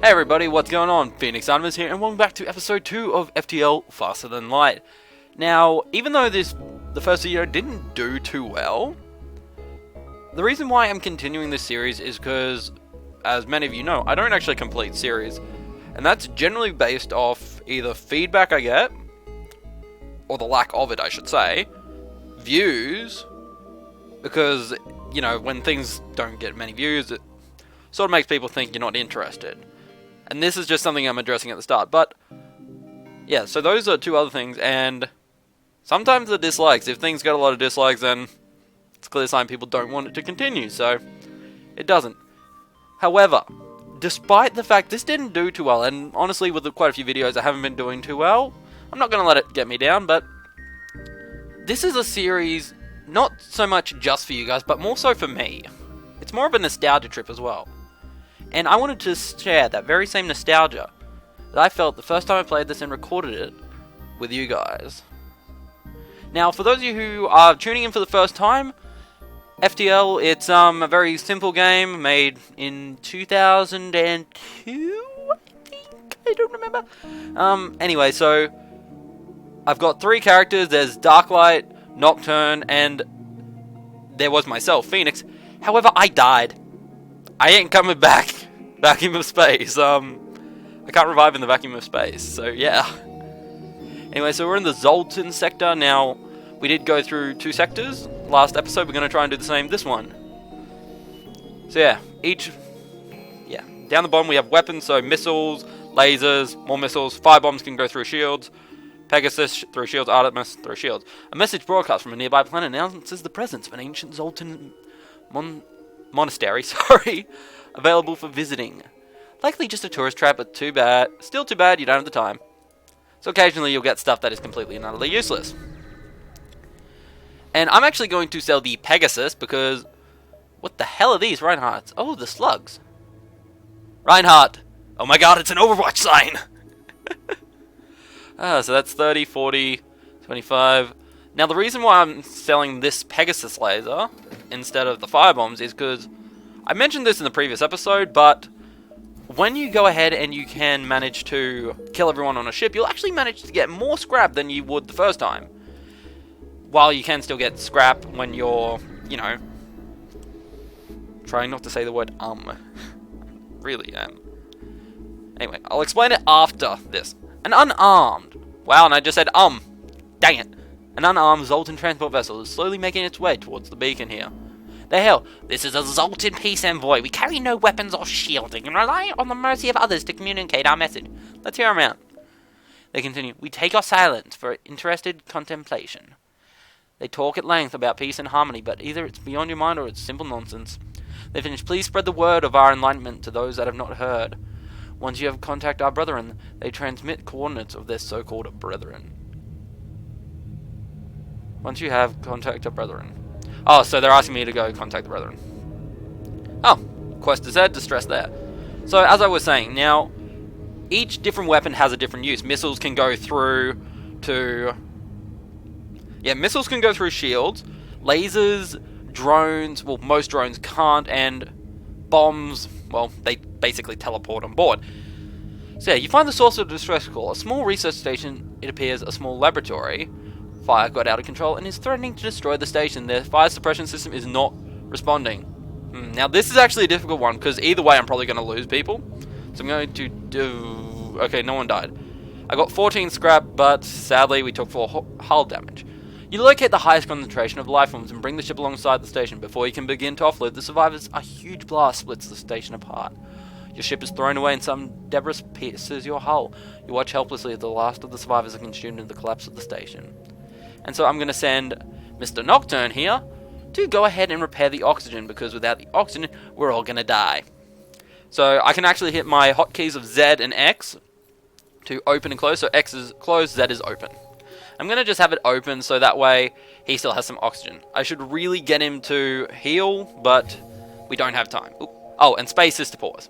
Hey everybody, what's going on? Phoenix Animus here, and welcome back to episode 2 of FTL Faster Than Light. Now, even though the first video didn't do too well, the reason why I'm continuing this series is because, as many of you know, I don't actually complete series. And that's generally based off either feedback I get, or the lack of it I should say, views, because, you know, when things don't get many views, it sort of makes people think you're not interested. And this is just something I'm addressing at the start. But, yeah, so those are two other things. And sometimes the dislikes. If things get a lot of dislikes, then it's a clear sign people don't want it to continue. So, it doesn't. However, despite the fact this didn't do too well, and honestly with quite a few videos I haven't been doing too well, I'm not going to let it get me down, but this is a series not so much just for you guys, but more so for me. It's more of a nostalgia trip as well. And I wanted to share that very same nostalgia that I felt the first time I played this and recorded it with you guys. Now, for those of you who are tuning in for the first time, FTL, it's a very simple game made in 2002, I think? I don't remember. Anyway, so I've got 3 characters. There's Darklight, Nocturne, and there was myself, Phoenix. However, I died. I ain't coming back. Vacuum of space. I can't revive in the vacuum of space. So yeah. Anyway, so we're in the Zoltan sector now. We did go through 2 sectors last episode. We're gonna try and do the same this one. So yeah, down the bottom we have weapons. So missiles, lasers, more missiles. Firebombs can go through shields. Pegasus through shields. Artemis through shields. A message broadcast from a nearby planet announces the presence of an ancient Zoltan monastery, available for visiting. Likely just a tourist trap, but too bad. Still too bad you don't have the time. So occasionally you'll get stuff that is completely and utterly useless. And I'm actually going to sell the Pegasus because... what the hell are these, Reinhardts? Oh, the slugs. Reinhardt! Oh my god, it's an Overwatch sign! So that's 30, 40, 25... Now, the reason why I'm selling this Pegasus laser instead of the firebombs is because I mentioned this in the previous episode, but when you go ahead and you can manage to kill everyone on a ship, you'll actually manage to get more scrap than you would the first time. While you can still get scrap when you're, you know, trying not to say the word really am. Anyway, I'll explain it after this. An unarmed. Wow, and I just said dang it. An unarmed Zoltan transport vessel is slowly making its way towards the beacon here. The hell, this is a Zoltan peace envoy. We carry no weapons or shielding and rely on the mercy of others to communicate our message. Let's hear them out. They continue, we take our silence for interested contemplation. They talk at length about peace and harmony, but either it's beyond your mind or it's simple nonsense. They finish, please spread the word of our enlightenment to those that have not heard. Once you have contact our brethren, they transmit coordinates of their so-called brethren. Once you have contact our brethren. Oh, so they're asking me to go contact the brethren. Oh, quest is there, distress there. So, as I was saying, now, each different weapon has a different use. Missiles can go through to... yeah, missiles can go through shields. Lasers, drones, well, most drones can't, and bombs, well, they basically teleport on board. So yeah, you find the source of the distress call. A small research station, it appears a small laboratory. Fire got out of control and is threatening to destroy the station. Their fire suppression system is not responding. Now this is actually a difficult one because either way I'm probably going to lose people. So I'm going to do... okay, no one died. I got 14 scrap, but sadly we took 4 hull damage. You locate the highest concentration of life forms and bring the ship alongside the station. Before you can begin to offload the survivors, a huge blast splits the station apart. Your ship is thrown away and some debris pierces your hull. You watch helplessly as the last of the survivors are consumed in the collapse of the station. And so I'm going to send Mr. Nocturne here to go ahead and repair the oxygen, because without the oxygen, we're all going to die. So I can actually hit my hotkeys of Z and X to open and close. So X is closed, Z is open. I'm going to just have it open so that way he still has some oxygen. I should really get him to heal, but we don't have time. Oop. Oh, and space is to pause.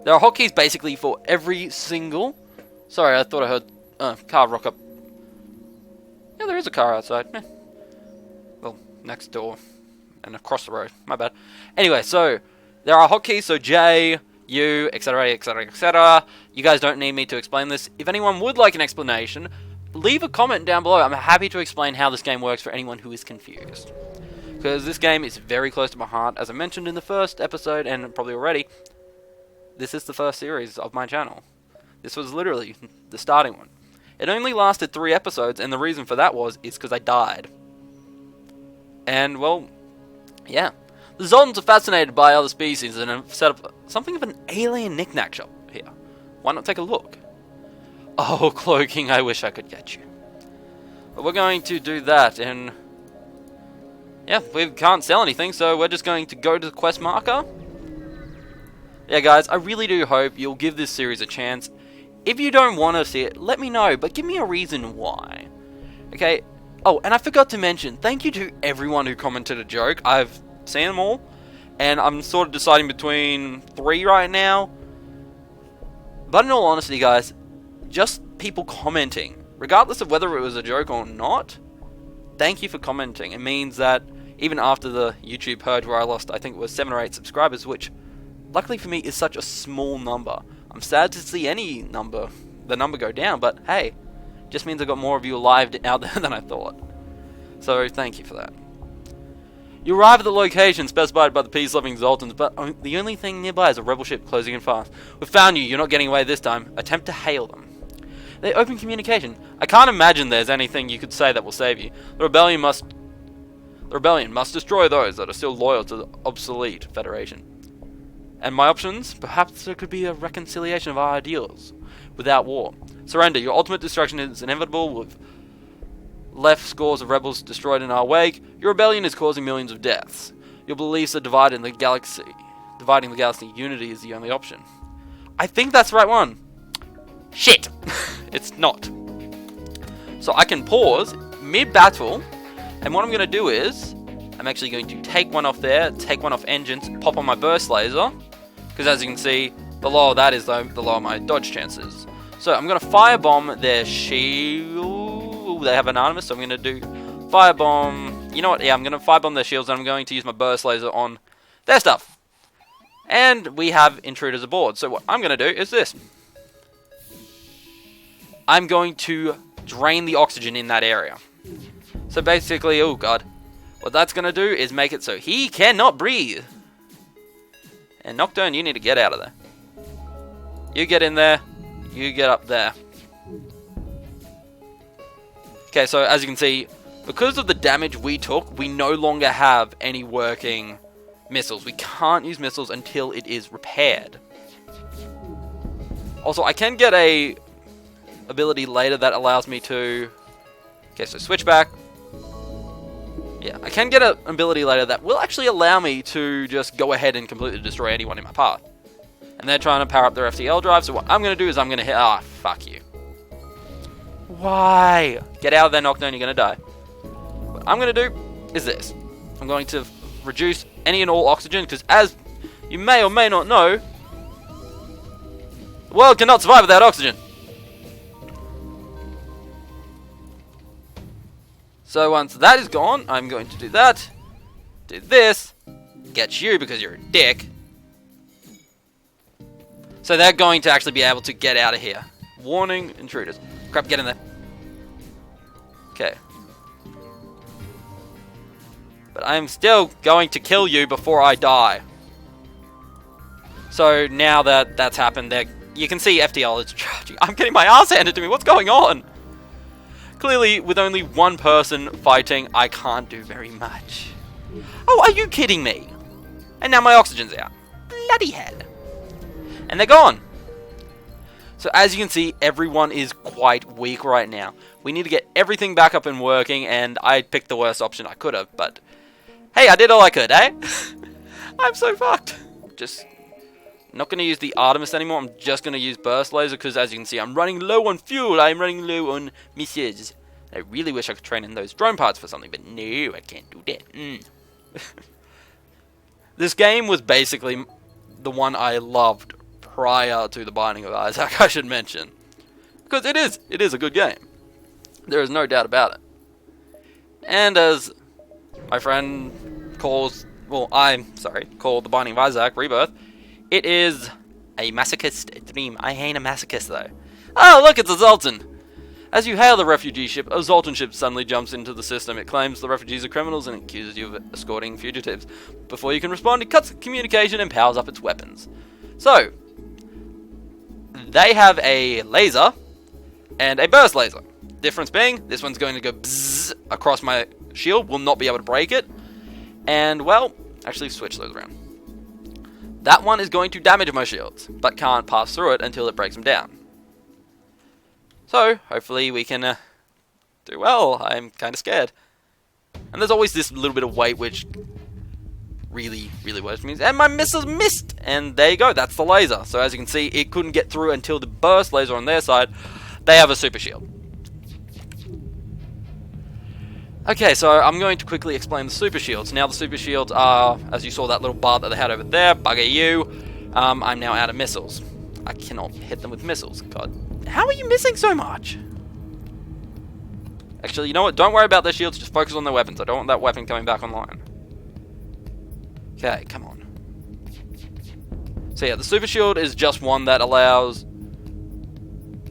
There are hotkeys basically for every single... sorry, I thought I heard car rock up. Yeah, there is a car outside. Well, next door and across the road. My bad. Anyway, so there are hotkeys. So J, you, etc, etc, etc. You guys don't need me to explain this. If anyone would like an explanation, leave a comment down below. I'm happy to explain how this game works for anyone who is confused. Because this game is very close to my heart. As I mentioned in the first episode, and probably already, this is the first series of my channel. This was literally the starting one. It only lasted 3 episodes, and the reason for that is because I died. And, well, yeah. The Zoltans are fascinated by other species and have set up something of an alien knick-knack shop here. Why not take a look? Oh, cloaking, I wish I could get you. But we're going to do that, and yeah, we can't sell anything, so we're just going to go to the quest marker. Yeah, guys, I really do hope you'll give this series a chance. If you don't want to see it, let me know, but give me a reason why. Okay? Oh, and I forgot to mention, thank you to everyone who commented a joke. I've seen them all, and I'm sort of deciding between 3 right now. But in all honesty, guys, just people commenting, regardless of whether it was a joke or not, thank you for commenting. It means that even after the YouTube purge where I lost, I think it was 7 or 8 subscribers, which luckily for me is such a small number. I'm sad to see the number go down, but hey, just means I got more of you alive out there than I thought. So thank you for that. You arrive at the location specified by the peace-loving Zoltans, but the only thing nearby is a rebel ship closing in fast. We've found you, you're not getting away this time. Attempt to hail them. They open communication. I can't imagine there's anything you could say that will save you. The rebellion must destroy those that are still loyal to the obsolete Federation. And my options? Perhaps there could be a reconciliation of our ideals without war. Surrender. Your ultimate destruction is inevitable. We've left scores of rebels destroyed in our wake. Your rebellion is causing millions of deaths. Your beliefs are divided in the galaxy. Dividing the galaxy. Unity is the only option. I think that's the right one. Shit! It's not. So I can pause mid-battle, and what I'm going to do is I'm actually going to take one off there, take one off engines, pop on my burst laser, because as you can see, the lower that is, the lower my dodge chances. So I'm going to firebomb their shield. They have an Artemis, so I'm going to do firebomb. You know what? Yeah, I'm going to firebomb their shields, and I'm going to use my burst laser on their stuff. And we have intruders aboard. So what I'm going to do is this. I'm going to drain the oxygen in that area. So basically, oh god, what that's going to do is make it so he cannot breathe. And Nocturne, you need to get out of there. You get in there, you get up there. Okay, so as you can see, because of the damage we took, we no longer have any working missiles. We can't use missiles until it is repaired. Also, I can get a ability later that allows me to... Okay, so switchback. Yeah, I can get an ability later that will actually allow me to just go ahead and completely destroy anyone in my path. And they're trying to power up their FTL drive, so what I'm going to do is I'm going to hit... Ah, fuck you. Why? Get out of there, Nocturne, you're going to die. What I'm going to do is this. I'm going to reduce any and all oxygen, because as you may or may not know, the world cannot survive without oxygen. So once that is gone, I'm going to do that, do this, get you because you're a dick. So they're going to actually be able to get out of here. Warning, intruders. Crap, get in there. Okay. But I'm still going to kill you before I die. So now that that's happened, you can see FTL is charging. I'm getting my ass handed to me. What's going on? Clearly, with only one person fighting, I can't do very much. Oh, are you kidding me? And now my oxygen's out. Bloody hell. And they're gone. So as you can see, everyone is quite weak right now. We need to get everything back up and working, and I picked the worst option I could have, but hey, I did all I could, eh? I'm so fucked. Just not going to use the Artemis anymore. I'm just going to use Burst Laser because, as you can see, I'm running low on fuel. I'm running low on missiles. I really wish I could train in those drone parts for something, but no, I can't do that. This game was basically the one I loved prior to the Binding of Isaac, I should mention. Because it is a good game. There is no doubt about it. And as my friend calls, well, call the Binding of Isaac Rebirth, it is A masochist dream. I ain't a masochist though. Oh, look, it's a Zoltan! As you hail the refugee ship, a Zoltan ship suddenly jumps into the system. It claims the refugees are criminals and accuses you of escorting fugitives. Before you can respond, it cuts communication and powers up its weapons. So, they have a laser and a burst laser. Difference being, this one's going to go bzzz across my shield, will not be able to break it. And, well, actually switch those around. That one is going to damage my shields, but can't pass through it until it breaks them down. So, hopefully we can do well. I'm kind of scared. And there's always this little bit of weight which really worries me. And my missiles missed! And there you go, that's the laser. So as you can see, it couldn't get through until the burst laser on their side. They have a super shield. Okay, so I'm going to quickly explain the super shields. Now the super shields are, as you saw that little bar that they had over there, bugger you. I'm now out of missiles. I cannot hit them with missiles. God, how are you missing so much? Actually, you know what? Don't worry about their shields, just focus on their weapons. I don't want that weapon coming back online. Okay, come on. So yeah, the super shield is just one that allows...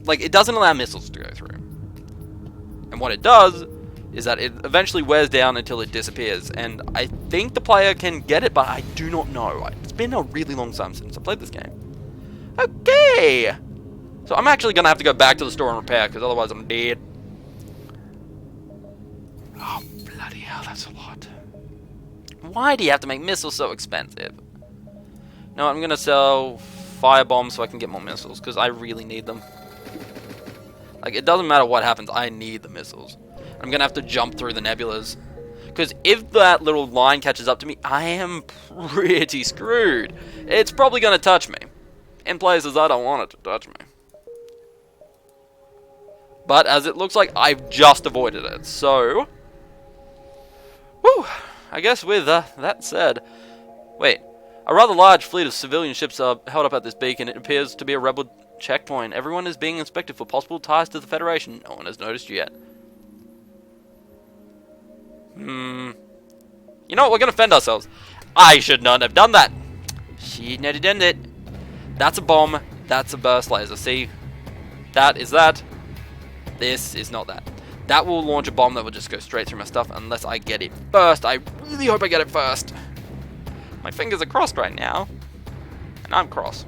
Like, it doesn't allow missiles to go through. And what it does is that it eventually wears down until it disappears. And I think the player can get it, but I do not know. It's been a really long time since I played this game. Okay! So I'm actually going to have to go back to the store and repair, because otherwise I'm dead. Oh, bloody hell, that's a lot. Why do you have to make missiles so expensive? No, I'm going to sell firebombs so I can get more missiles, because I really need them. Like, it doesn't matter what happens, I need the missiles. I'm going to have to jump through the nebulas. Because if that little line catches up to me, I am pretty screwed. It's probably going to touch me. In places I don't want it to touch me. But as it looks like, I've just avoided it. So, whew, I guess with that said... Wait, a rather large fleet of civilian ships are held up at this beacon. It appears to be a rebel checkpoint. Everyone is being inspected for possible ties to the Federation. No one has noticed yet. You know what? We're going to fend ourselves. I should not have done that. Shouldn't have done it. That's a bomb. That's a burst laser. See? That is that. This is not that. That will launch a bomb that will just go straight through my stuff unless I get it first. I really hope I get it first. My fingers are crossed right now. And I'm cross.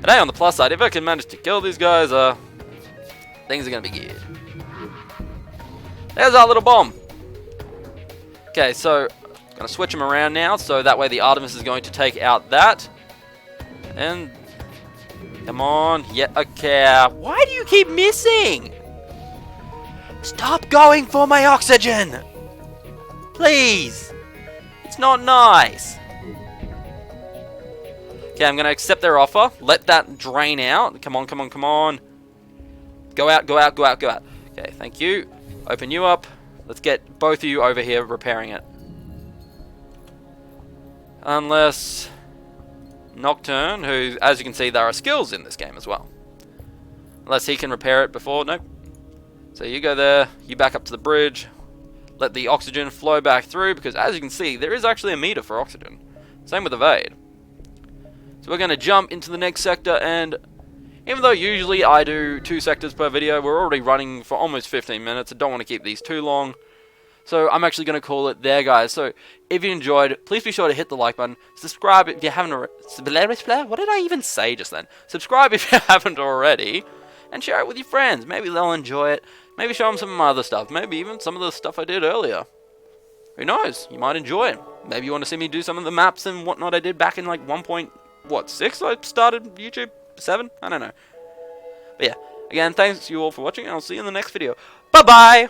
But hey, on the plus side, if I can manage to kill these guys, things are going to be good. There's our little bomb. Okay, so I'm going to switch them around now, so that way the Artemis is going to take out that. And, come on, yeah, okay. Why do you keep missing? Stop going for my oxygen! Please! It's not nice. Okay, I'm going to accept their offer. Let that drain out. Come on, come on, come on. Go out, go out, go out, go out. Okay, thank you. Open you up. Let's get both of you over here repairing it. Unless Nocturne, who, as you can see, there are skills in this game as well. Unless he can repair it before. Nope. So you go there. You back up to the bridge. Let the oxygen flow back through, because as you can see, there is actually a meter for oxygen. Same with Evade. So we're going to jump into the next sector, and even though usually I do 2 sectors per video, we're already running for almost 15 minutes. I don't want to keep these too long. So I'm actually going to call it there, guys. So if you enjoyed, please be sure to hit the like button. Subscribe if you haven't already. What did I even say just then? Subscribe if you haven't already. And share it with your friends. Maybe they'll enjoy it. Maybe show them some of my other stuff. Maybe even some of the stuff I did earlier. Who knows? You might enjoy it. Maybe you want to see me do some of the maps and whatnot I did back in like 1.6 I started YouTube? 7? I don't know. But yeah, again, thanks you all for watching, and I'll see you in the next video. Bye-bye!